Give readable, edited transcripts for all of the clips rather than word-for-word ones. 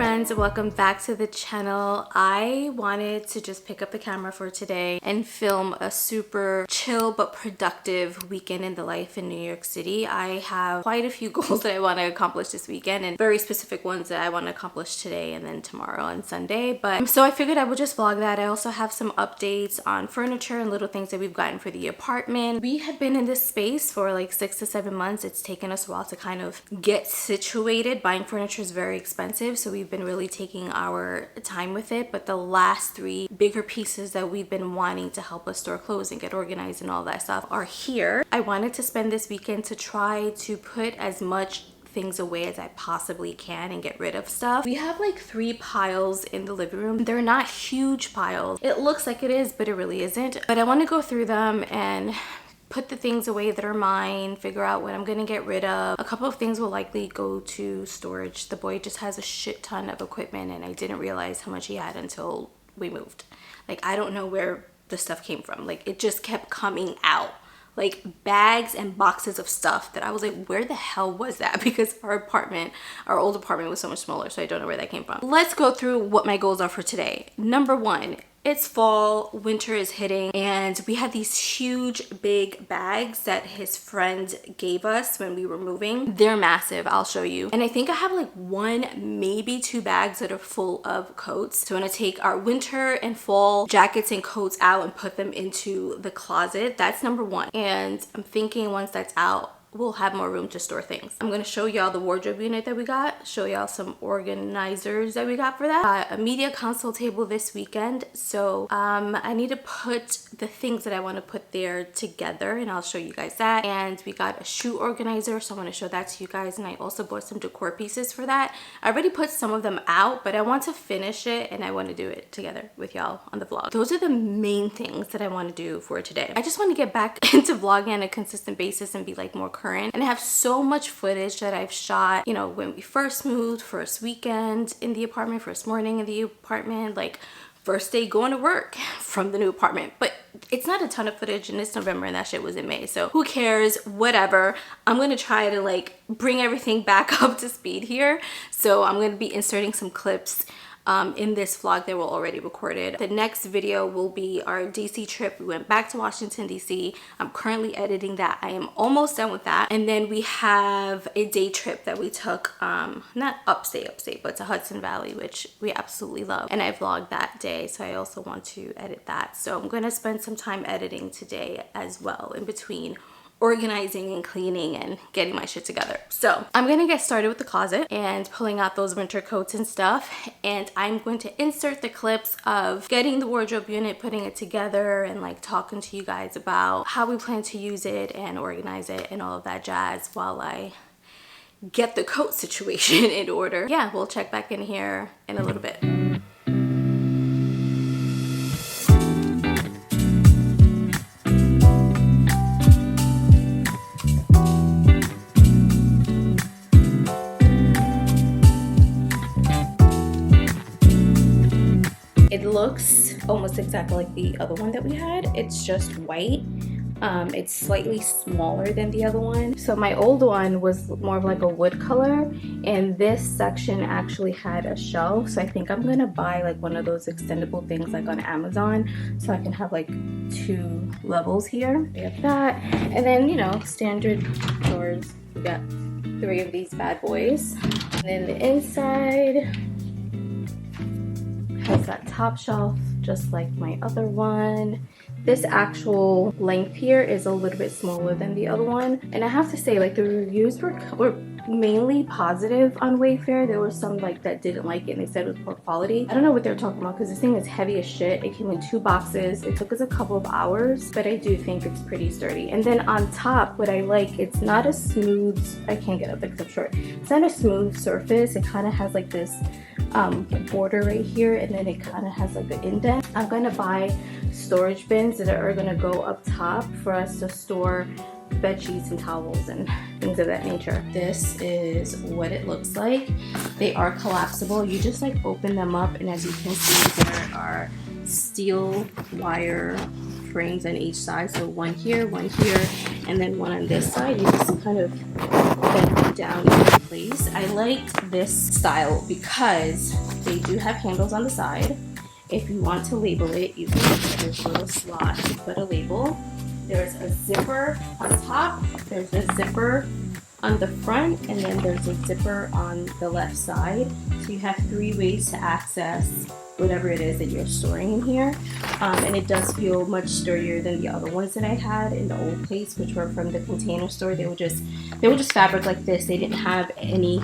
friends, welcome back to the channel. I wanted to just pick up the camera for today and film a super chill but productive weekend in the life in New York City. I have quite a few goals that I want to accomplish this weekend and very specific ones that I want to accomplish today and then tomorrow and Sunday. But so I figured I would just vlog that. I also have some updates on furniture and little things that we've gotten for the apartment. We have been in this space for like 6 to 7 months. It's taken us a while to kind of get situated. Buying furniture is very expensive, so we've been really taking our time with it. But the last 3 bigger pieces that we've been wanting to help us store clothes and get organized and all that stuff are here. I wanted to spend this weekend to try to put as much things away as I possibly can and get rid of stuff. We have like 3 piles in the living room. They're not huge piles. It looks like it is, but it really isn't. But I want to go through them and put the things away that are mine, figure out what I'm gonna get rid of. A couple of things will likely go to storage. The boy just has a shit ton of equipment and I didn't realize how much he had until we moved. Like, I don't know where the stuff came from. Like, it just kept coming out. Like bags and boxes of stuff that I was like, where the hell was that? Because our old apartment was so much smaller, so I don't know where that came from. Let's go through what my goals are for today. Number 1, it's fall, winter is hitting, and we had these huge big bags that his friend gave us when we were moving. They're massive, I'll show you. And I think I have like 1, maybe 2 bags that are full of coats. So I'm gonna take our winter and fall jackets and coats out and put them into the closet. That's number 1. And I'm thinking once that's out, we'll have more room to store things. I'm gonna show y'all the wardrobe unit that we got, show y'all some organizers that we got for that. A media console table this weekend, so I need to put the things that I want to put there together, and I'll show you guys that. And we got a shoe organizer, so I'm gonna show that to you guys. And I also bought some decor pieces for that. I already put some of them out, but I want to finish it and I want to do it together with y'all on the vlog. Those are the main things that I want to do for today. I just want to get back into vlogging on a consistent basis and be like more current. And I have so much footage that I've shot, you know, when we first moved, first weekend in the apartment, first morning in the apartment, like first day going to work from the new apartment. But it's not a ton of footage, and it's November and that shit was in May, so who cares, whatever. I'm gonna try to like bring everything back up to speed here. So I'm gonna be inserting some clips in this vlog that were already recorded. The next video will be our DC trip. We went back to Washington DC. I'm currently editing that. I am almost done with that. And then we have a day trip that we took, not upstate, but to Hudson Valley, which we absolutely love. And I vlogged that day, so I also want to edit that. So I'm gonna spend some time editing today as well, in between organizing and cleaning and getting my shit together. So I'm gonna get started with the closet and pulling out those winter coats and stuff, and I'm going to insert the clips of getting the wardrobe unit, putting it together, and like talking to you guys about how we plan to use it and organize it and all of that jazz while I get the coat situation in order. Yeah, we'll check back in here in a little bit. It looks almost exactly like the other one that we had. It's just white. It's slightly smaller than the other one. So my old one was more of like a wood color, and this section actually had a shelf. So I think I'm gonna buy like one of those extendable things like on Amazon, so I can have like 2 levels here. We have that, and then, you know, standard drawers. We got 3 of these bad boys, and then the inside has that top shelf just like my other one. This actual length here is a little bit smaller than the other one, and I have to say, like, the reviews were mainly positive on Wayfair. There were some like that didn't like it and they said it was poor quality. I don't know what they're talking about because this thing is heavy as shit. It came in 2 boxes. It took us a couple of hours, but I do think it's pretty sturdy. And then on top, what I like, it's not a smooth, I can't get up because I'm short. It's not a smooth surface. It kind of has like this border right here, and then it kind of has like an indent. I'm gonna buy storage bins that are gonna go up top for us to store bed sheets and towels and things of that nature. This is what it looks like. They are collapsible. You just like open them up, and as you can see, there are steel wire frames on each side. So one here, and then one on this side. You just kind of bend it down into place. I liked this style because they do have handles on the side. If you want to label it, you can use this little slot to put a label. There's a zipper on top, there's a zipper on the front, and then there's a zipper on the left side. So you have 3 ways to access whatever it is that you're storing in here. And it does feel much sturdier than the other ones that I had in the old place, which were from the Container Store. They were just fabric like this. They didn't have any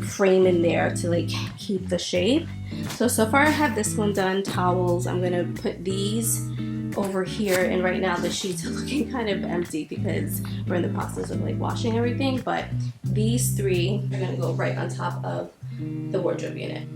frame in there to like keep the shape. So far I have this one done. Towels, I'm gonna put these over here, and right now the sheets are looking kind of empty because we're in the process of like washing everything, but these 3 are gonna go right on top of the wardrobe unit.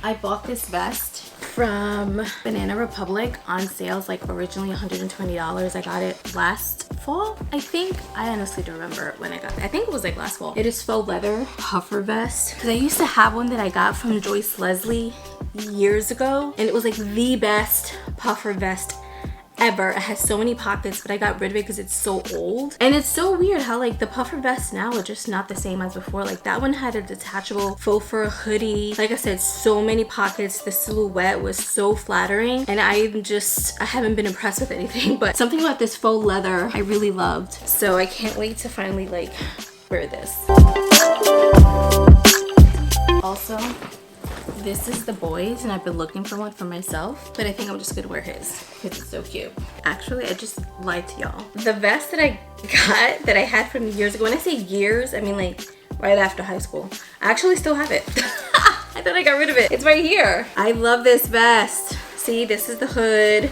I bought this vest from Banana Republic on sales, like originally $120. I got it last fall, I think. I honestly don't remember when I got it. I think it was like last fall. It is faux leather puffer vest because I used to have one that I got from Joyce Leslie years ago, and it was like the best puffer vest ever. It has so many pockets, but I got rid of it because it's so old. And it's so weird how like the puffer vests now are just not the same as before. Like that one had a detachable faux fur hoodie. Like I said, so many pockets. The silhouette was so flattering, and I haven't been impressed with anything, but something about this faux leather I really loved. So I can't wait to finally like wear this. Also, this is the boys, and I've been looking for one for myself, but I think I'm just gonna wear his because it's so cute. Actually, I just lied to y'all. The vest that I got that I had from years ago, when I say years, I mean like right after high school. I actually still have it. I thought I got rid of it. It's right here. I love this vest. See, this is the hood.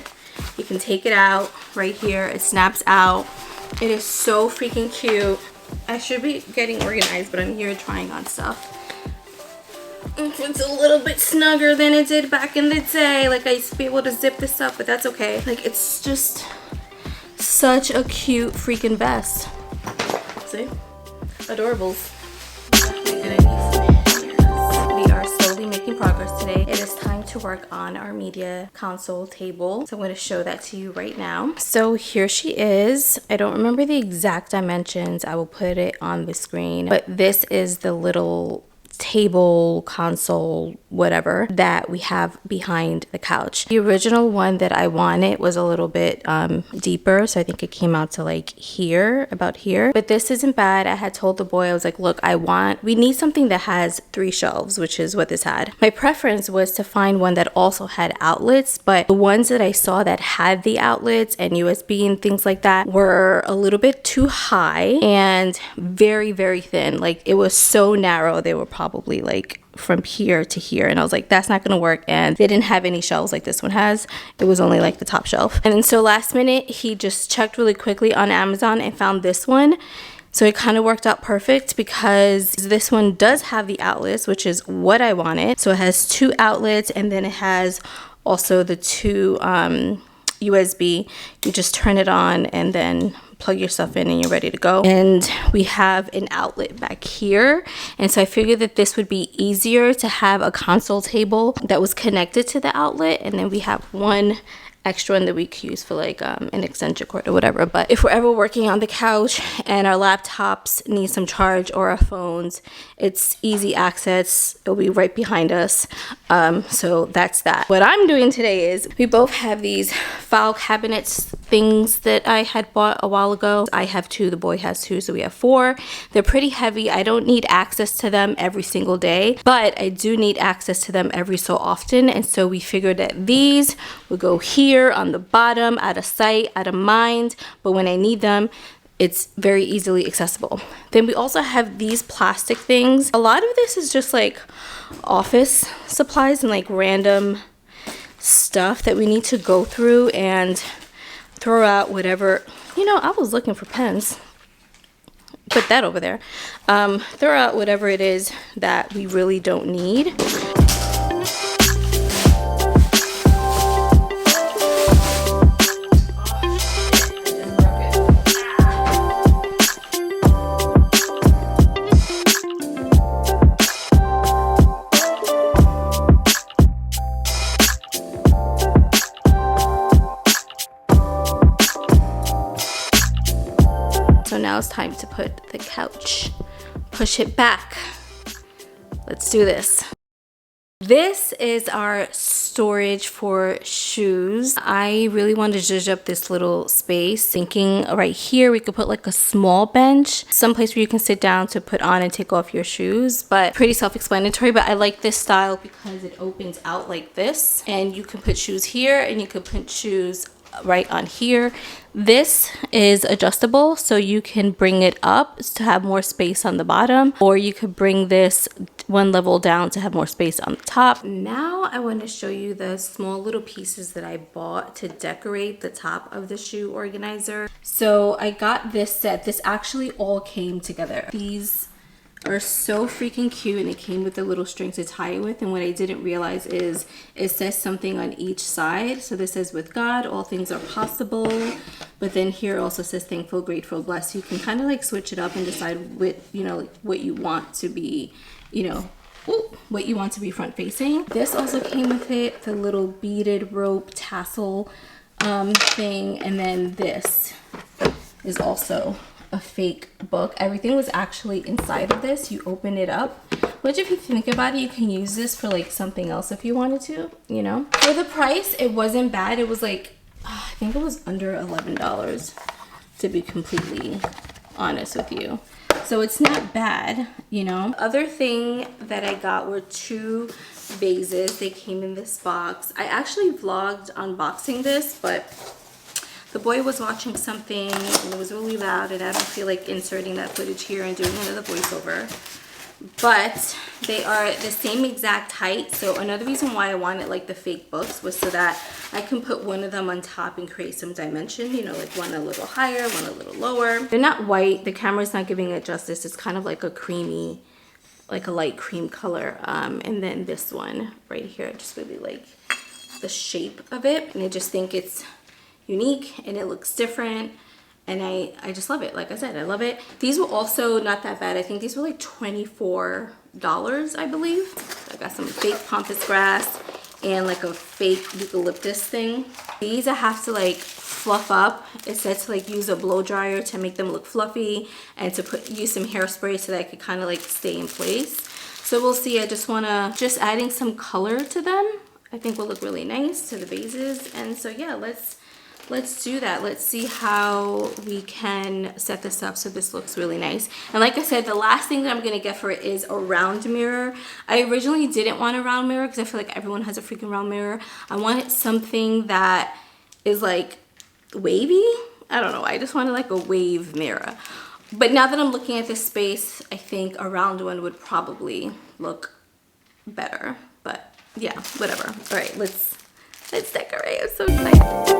You can take it out right here. It snaps out. It is so freaking cute. I should be getting organized, but I'm here trying on stuff. It's a little bit snugger than it did back in the day. Like I used to be able to zip this up, but that's okay. Like it's just such a cute freaking vest. See? Adorables. We are slowly making progress today. It is time to work on our media console table. So I'm going to show that to you right now. So here she is. I don't remember the exact dimensions. I will put it on the screen. But this is the little table, console, whatever that we have behind the couch. The original one that I wanted was a little bit deeper, so I think it came out to like here, about here. But this isn't bad. I had told the boy, I was like, look, we need something that has 3 shelves, which is what this had. My preference was to find one that also had outlets, but the ones that I saw that had the outlets and USB and things like that were a little bit too high and very, very thin. Like it was so narrow. They were probably like from here to here, and I was like, that's not gonna work. And they didn't have any shelves like this one has. It was only like the top shelf. And then so last minute he just checked really quickly on Amazon and found this one. So it kind of worked out perfect because this one does have the outlets, which is what I wanted. So it has 2 outlets, and then it has also the 2 USB. You just turn it on and then plug your stuff in and you're ready to go. And we have an outlet back here, and so I figured that this would be easier to have a console table that was connected to the outlet, and then we have one extra one that we could use for like an extension cord or whatever. But if we're ever working on the couch and our laptops need some charge or our phones, it's easy access. It'll be right behind us. So that's that. What I'm doing today is we both have these file cabinets things that I had bought a while ago. I have 2, the boy has 2, so we have 4. They're pretty heavy. I don't need access to them every single day, but I do need access to them every so often. And so we figured that these would go here on the bottom, out of sight, out of mind, but when I need them, it's very easily accessible. Then we also have these plastic things. A lot of this is just like office supplies and like random stuff that we need to go through and throw out whatever. You know, I was looking for pens. put that over there. Throw out whatever it is that we really don't need. So now it's time to put the couch, push it back. Let's do this. This is our storage for shoes. I really wanted to zhuzh up this little space, thinking right here we could put like a small bench, someplace where you can sit down to put on and take off your shoes, but pretty self-explanatory. But I like this style because it opens out like this, and you can put shoes here and you can put shoes right on here. This is adjustable, so you can bring it up to have more space on the bottom, or you could bring this one level down to have more space on the top. Now I want to show you the small little pieces that I bought to decorate the top of the shoe organizer. So I got this set. This actually all came together. These are so freaking cute, and it came with a little string to tie it with. And what I didn't realize is it says something on each side. So this says, with God all things are possible, but then here also says thankful, grateful, blessed. You can kind of like switch it up and decide what, you know, like what you want to be, you know, what you want to be front facing. This also came with it, the little beaded rope tassel thing. And then this is also a fake book. Everything was actually inside of this. You open it up, which if you think about it, you can use this for like something else if you wanted to, you know. For the price, it wasn't bad. It was like, I think it was under $11, to be completely honest with you. So it's not bad, you know. Other thing that I got were 2 vases. They came in this box. I actually vlogged unboxing this, but the boy was watching something and it was really loud, and I don't feel like inserting that footage here and doing another voiceover. But they are the same exact height. So another reason why I wanted like the fake books was so that I can put one of them on top and create some dimension, you know, like one a little higher, one a little lower. They're not white. The camera's not giving it justice. It's kind of like a creamy, like a light cream color. And then this one right here, I just really like the shape of it. And I just think it's unique and it looks different. And I just love it. Like I said, I love it. These were also not that bad. I think these were like $24, I believe. I got some fake pampas grass and like a fake eucalyptus thing. These I have to like fluff up. It said to like use a blow dryer to make them look fluffy, and to use some hairspray so that I could kind of like stay in place. So we'll see. I just adding some color to them, I think will look really nice to the vases. And so yeah, let's do that. Let's see how we can set this up so this looks really nice. And like I said, the last thing that I'm gonna get for it is a round mirror. I originally didn't want a round mirror because I feel like everyone has a freaking round mirror. I wanted something that is like wavy. I don't know, I just wanted like a wave mirror. But now that I'm looking at this space, I think a round one would probably look better. But yeah, whatever. All right, let's decorate. I'm so excited.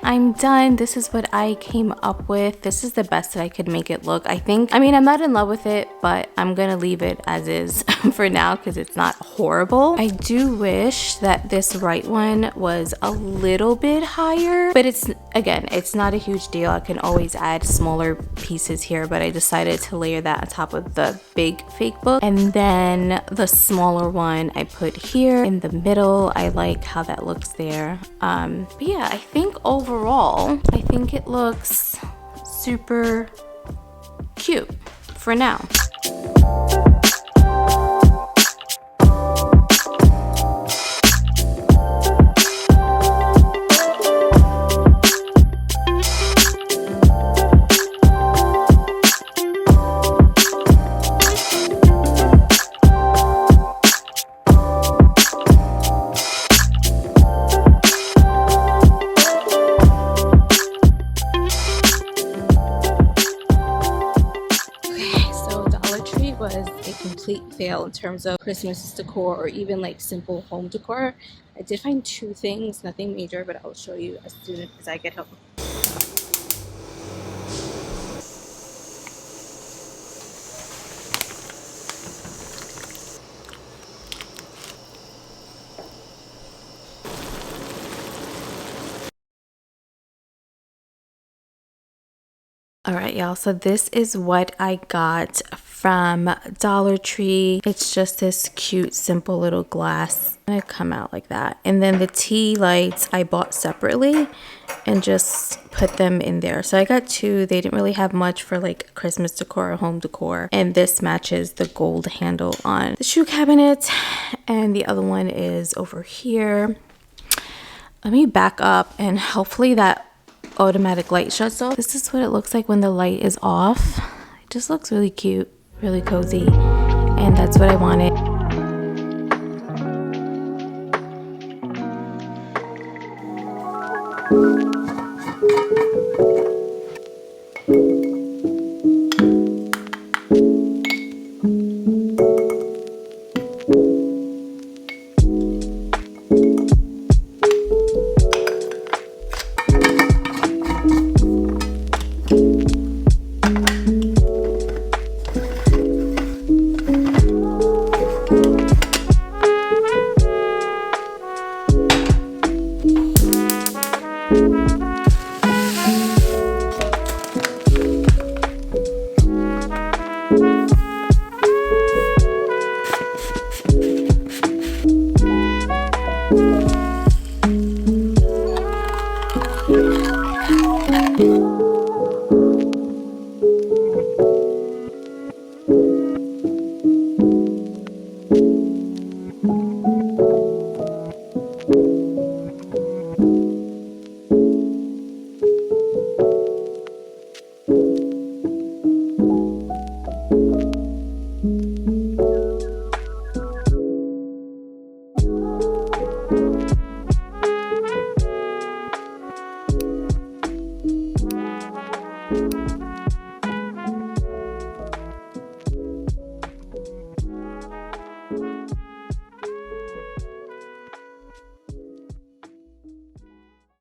I'm done. This is what I came up with. This is the best that I could make it look. I mean, I'm not in love with it, but I'm gonna leave it as is for now because it's not horrible. I do wish that this right one was a little bit higher, but it's not a huge deal. I can always add smaller pieces here, but I decided to layer that on top of the big fake book. And then the smaller one I put here in the middle. I like how that looks there. But yeah, I think overall, I think it looks super cute for now. was a complete fail in terms of Christmas decor or even like simple home decor. I did find two things, nothing major, but I'll show you as soon as I get home. All right, y'all, so this is what I got from Dollar Tree. It's just this cute, simple little glass. They come out like that. And then the tea lights I bought separately and just put them in there. So I got two. They didn't really have much for like Christmas decor or home decor. And this matches the gold handle on the shoe cabinet. And the other one is over here. Let me back up and hopefully that automatic light shuts off. This is what it looks like when the light is off. It just looks really cute, really cozy, and that's what I wanted.